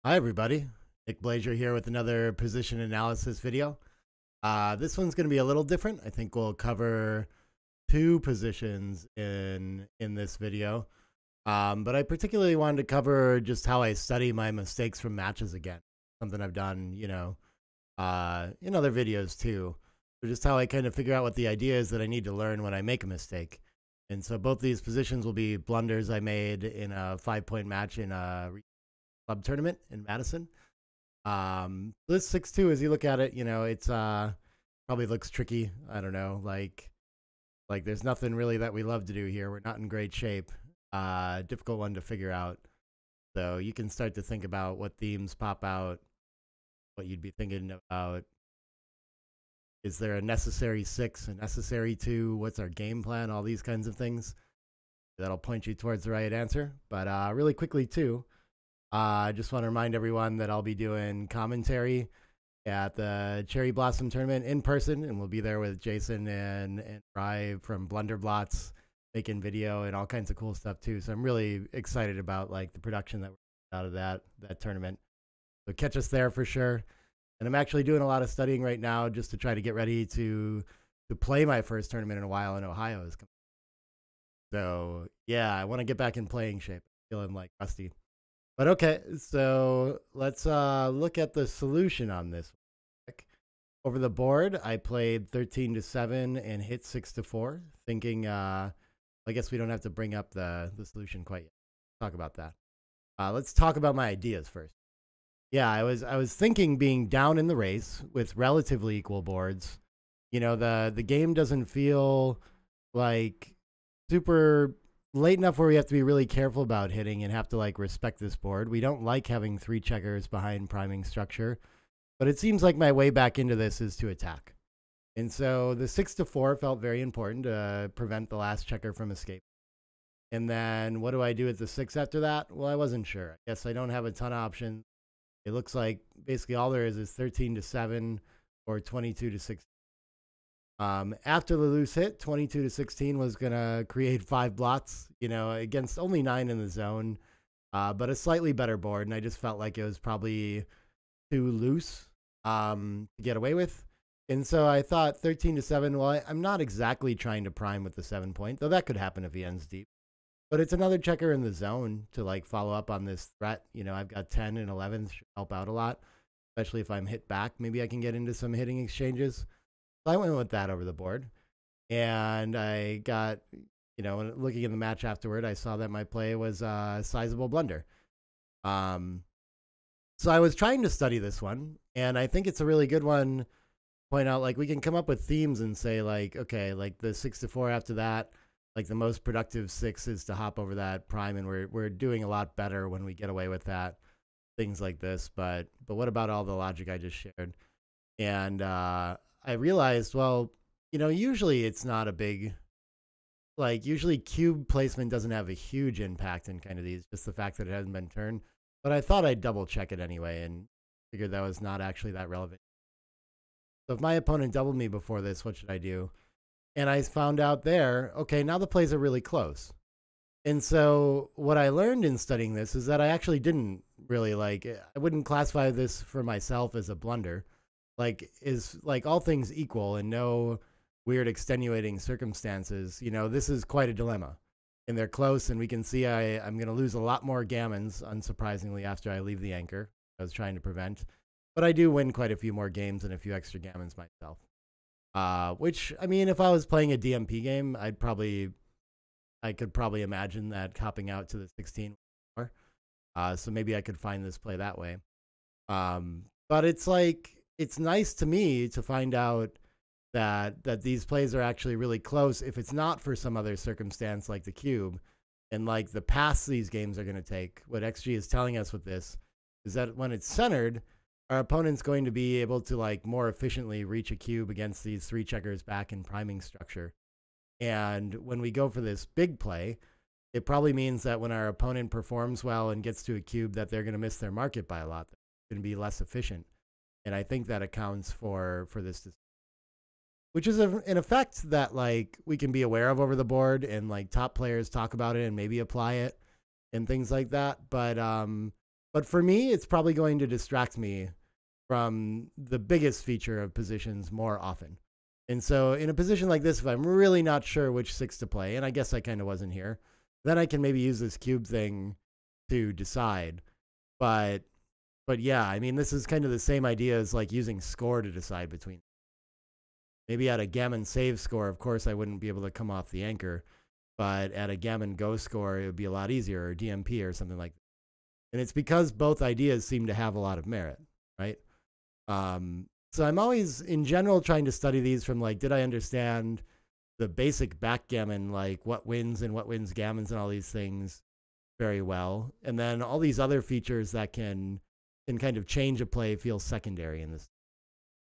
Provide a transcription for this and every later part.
Hi everybody, Nick Blazier here with another position analysis video. This one's going to be a little different. I think we'll cover two positions in this video, but I particularly wanted to cover just how I study my mistakes from matches again. Something I've done, in other videos too. So just how I kind of figure out what the idea is that I need to learn when I make a mistake. And so both these positions will be blunders I made in a 5-point match in a club tournament in Madison. This 6-2, as you look at it, it's probably looks tricky. I don't know, like there's nothing really that we love to do here. We're not in great shape. Difficult one to figure out. So you can start to think about what themes pop out, what you'd be thinking about. Is there a necessary 6, a necessary 2? What's our game plan? All these kinds of things. That'll point you towards the right answer. But really quickly, too, I just want to remind everyone that I'll be doing commentary at the Cherry Blossom Tournament in person, and we'll be there with Jason and Rye from Blunderblots, making video and all kinds of cool stuff too. So I'm really excited about like the production that we're out of that tournament. So catch us there for sure. And I'm actually doing a lot of studying right now just to try to get ready to play my first tournament in a while in Ohio. So yeah, I want to get back in playing shape. I'm feeling like rusty. But okay, so let's look at the solution on this. Over the board, I played 13-7 and hit 6-4, thinking, I guess we don't have to bring up the solution quite yet. Talk about that. Let's talk about my ideas first. Yeah, I was thinking being down in the race with relatively equal boards. The game doesn't feel like super late enough where we have to be really careful about hitting and have to like respect this board. We don't like having 3 checkers behind priming structure, but it seems like my way back into this is to attack. And so the 6-4 felt very important to prevent the last checker from escape. And then what do I do at the 6 after that? Well, I wasn't sure. I guess I don't have a ton of options. It looks like basically all there is 13-7 or 22-6. After the loose hit, 22-16 was going to create 5 blots, against only 9 in the zone, but a slightly better board. And I just felt like it was probably too loose to get away with. And so I thought 13-7, well, I'm not exactly trying to prime with the 7-point, though that could happen if he ends deep. But it's another checker in the zone to like follow up on this threat. I've got 10 and 11 should help out a lot, especially if I'm hit back. Maybe I can get into some hitting exchanges. So I went with that over the board, and I got, looking at the match afterward, I saw that my play was a sizable blunder. So I was trying to study this one, and I think it's a really good one to point out, like, we can come up with themes and say, like, okay, like the 6-4 after that, like the most productive 6 is to hop over that prime, and we're doing a lot better when we get away with that, things like this. But what about all the logic I just shared? And I realized, well, usually it's not a big, usually cube placement doesn't have a huge impact in kind of these, just the fact that it hasn't been turned. But I thought I'd double check it anyway and figured that was not actually that relevant. So if my opponent doubled me before this, what should I do? And I found out there, okay, now the plays are really close. And so what I learned in studying this is that I actually didn't really I wouldn't classify this for myself as a blunder. Is all things equal and no weird extenuating circumstances, this is quite a dilemma. And they're close, and we can see I'm going to lose a lot more gammons, unsurprisingly, after I leave the anchor. I was trying to prevent. But I do win quite a few more games and a few extra gammons myself. Which, I mean, if I was playing a DMP game, I could probably imagine that copping out to the 16 more. So maybe I could find this play that way. But it's nice to me to find out that these plays are actually really close if it's not for some other circumstance like the cube. And like the paths these games are going to take, what XG is telling us with this is that when it's centered, our opponent's going to be able to more efficiently reach a cube against these 3 checkers back in priming structure. And when we go for this big play, it probably means that when our opponent performs well and gets to a cube, that they're going to miss their market by a lot. They're going to be less efficient. And I think that accounts for this, which is an effect that we can be aware of over the board, and top players talk about it and maybe apply it and things like that. But But for me, it's probably going to distract me from the biggest feature of positions more often. And so in a position like this, if I'm really not sure which 6 to play, and I guess I kind of wasn't here, then I can maybe use this cube thing to decide. But yeah, I mean, this is kind of the same idea as like using score to decide between. Maybe at a gammon save score, of course, I wouldn't be able to come off the anchor, but at a gammon go score, it would be a lot easier, or DMP or something like that. And it's because both ideas seem to have a lot of merit, right? So I'm always, in general, trying to study these from like, did I understand the basic backgammon, like what wins and what wins gammons and all these things very well. And then all these other features that can kind of change a play feel secondary in this.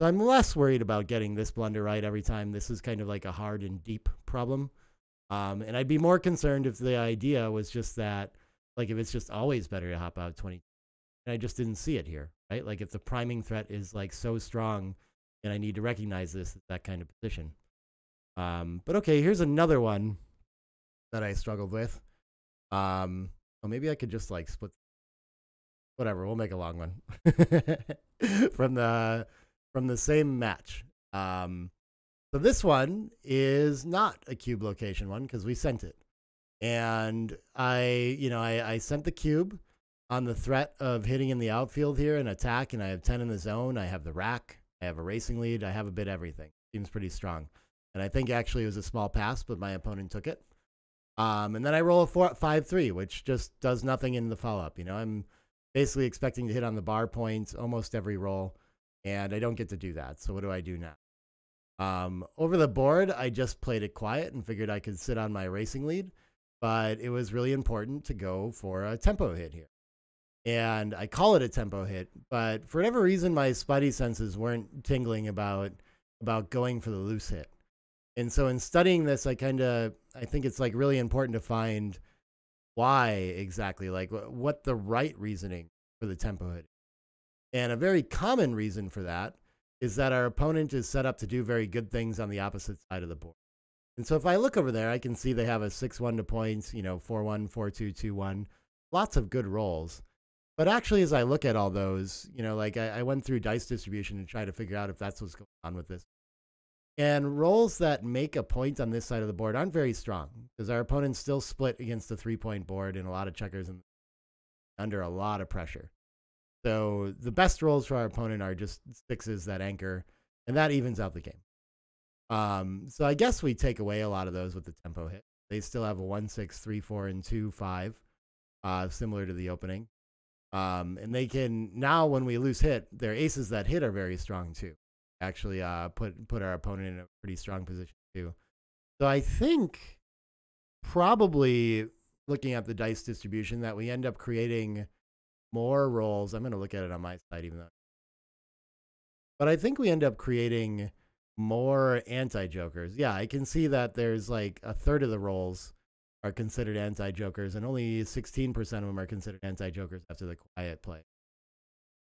So I'm less worried about getting this blunder right every time. This is kind of like a hard and deep problem. And I'd be more concerned if the idea was just that, like if it's just always better to hop out 20. And I just didn't see it here, right? Like if the priming threat is like so strong and I need to recognize this, that kind of position. But okay, here's another one that I struggled with. Well, maybe I could just like split. Whatever, we'll make a long one from the same match. So this one is not a cube location one because we sent it, and I sent the cube on the threat of hitting in the outfield here and attack, and I have 10 in the zone. I have the rack. I have a racing lead. I have a bit everything. Seems pretty strong. And I think actually it was a small pass, but my opponent took it. And then I roll a 5-3, which just does nothing in the follow-up. You know, I'm basically expecting to hit on the bar points almost every roll, and I don't get to do that. So what do I do now? Over the board, I just played it quiet and figured I could sit on my racing lead, but it was really important to go for a tempo hit here. And I call it a tempo hit, but for whatever reason, my spidey senses weren't tingling about going for the loose hit. And so in studying this, I think it's like really important to find why exactly, like what the right reasoning for the tempo hit. And a very common reason for that is that our opponent is set up to do very good things on the opposite side of the board. And so if I look over there, I can see they have a 6-1 to points, 4-1, 4-2, 2-1, lots of good rolls. But actually, as I look at all those, like I went through dice distribution to try to figure out if that's what's going on with this. And rolls that make a point on this side of the board aren't very strong because our opponent's still split against the 3-point board and a lot of checkers and under a lot of pressure. So the best rolls for our opponent are just 6s that anchor, and that evens out the game. So I guess we take away a lot of those with the tempo hit. They still have a 1-6, 3-4, and 2-5, similar to the opening. And they can, now when we lose hit, their aces that hit are very strong too. Actually put our opponent in a pretty strong position too. So I think probably looking at the dice distribution that we end up creating more rolls. I'm going to look at it on my side even though. But I think we end up creating more anti-jokers. Yeah, I can see that there's like a third of the rolls are considered anti-jokers and only 16% of them are considered anti-jokers after the quiet play.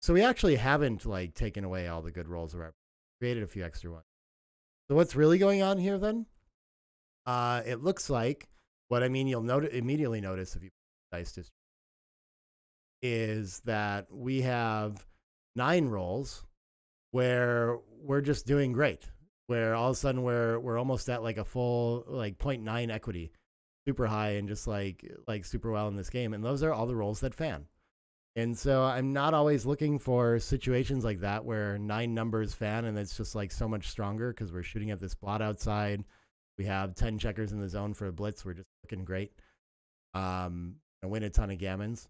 So we actually haven't like taken away all the good rolls of our created a few extra ones. So what's really going on here then? It looks like you'll immediately notice if you dice distribution is that we have 9 rolls where we're just doing great. Where all of a sudden we're almost at like a full like 0.9 equity, super high and just like super well in this game. And those are all the rolls that fan. And so I'm not always looking for situations like that where 9 numbers fan and it's just like so much stronger because we're shooting at this blot outside. We have 10 checkers in the zone for a blitz. We're just looking great. I win a ton of gammons.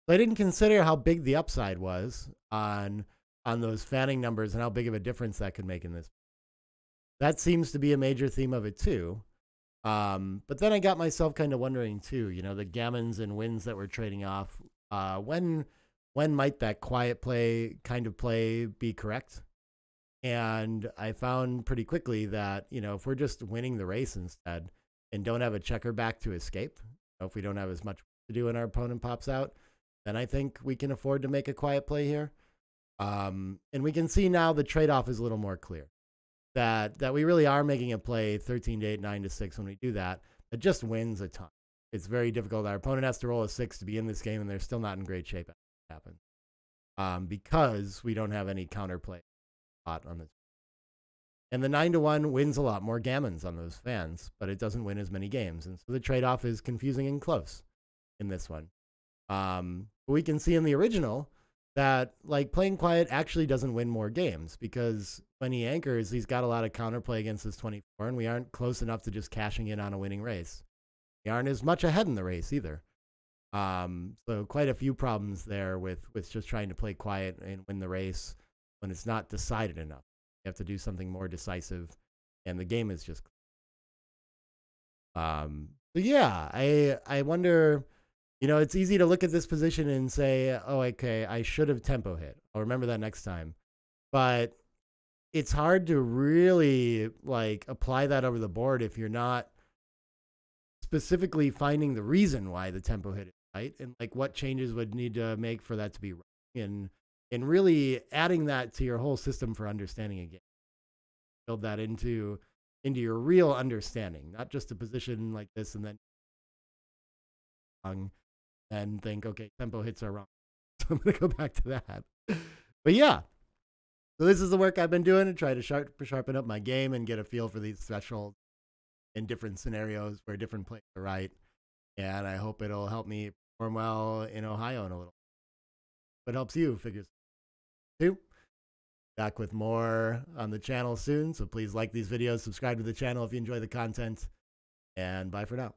But I didn't consider how big the upside was on those fanning numbers and how big of a difference that could make in this. That seems to be a major theme of it too. But then I got myself kind of wondering too, the gammons and wins that we're trading off. When might that quiet play kind of play be correct? And I found pretty quickly that, if we're just winning the race instead and don't have a checker back to escape, if we don't have as much to do when our opponent pops out, then I think we can afford to make a quiet play here. And we can see now the trade-off is a little more clear. That we really are making a play 13-8, 9-6 when we do that. It just wins a ton. It's very difficult. Our opponent has to roll a 6 to be in this game, and they're still not in great shape. happens. Because we don't have any counterplay on this. And the 9-1 wins a lot more gammons on those fans, but it doesn't win as many games. And so the trade-off is confusing and close in this one. We can see in the original that like playing quiet actually doesn't win more games, because when he anchors, he's got a lot of counterplay against his 24, and we aren't close enough to just cashing in on a winning race. We aren't as much ahead in the race either. So quite a few problems there with just trying to play quiet and win the race when it's not decided enough. You have to do something more decisive, and the game is just. So yeah, I wonder. It's easy to look at this position and say, oh, okay, I should have tempo hit. I'll remember that next time. But it's hard to really like apply that over the board if you're not specifically finding the reason why the tempo hit is right, and like what changes would need to make for that to be right, and really adding that to your whole system for understanding a game. Build that into your real understanding, not just a position like this and then and think, okay, tempo hits are wrong. So I'm going to go back to that. But yeah, so this is the work I've been doing to try to sharpen up my game and get a feel for these thresholds in different scenarios where different plays are right. And I hope it'll help me perform well in Ohio in a little. But it helps you figure too. Back with more on the channel soon. So please like these videos, subscribe to the channel if you enjoy the content, and bye for now.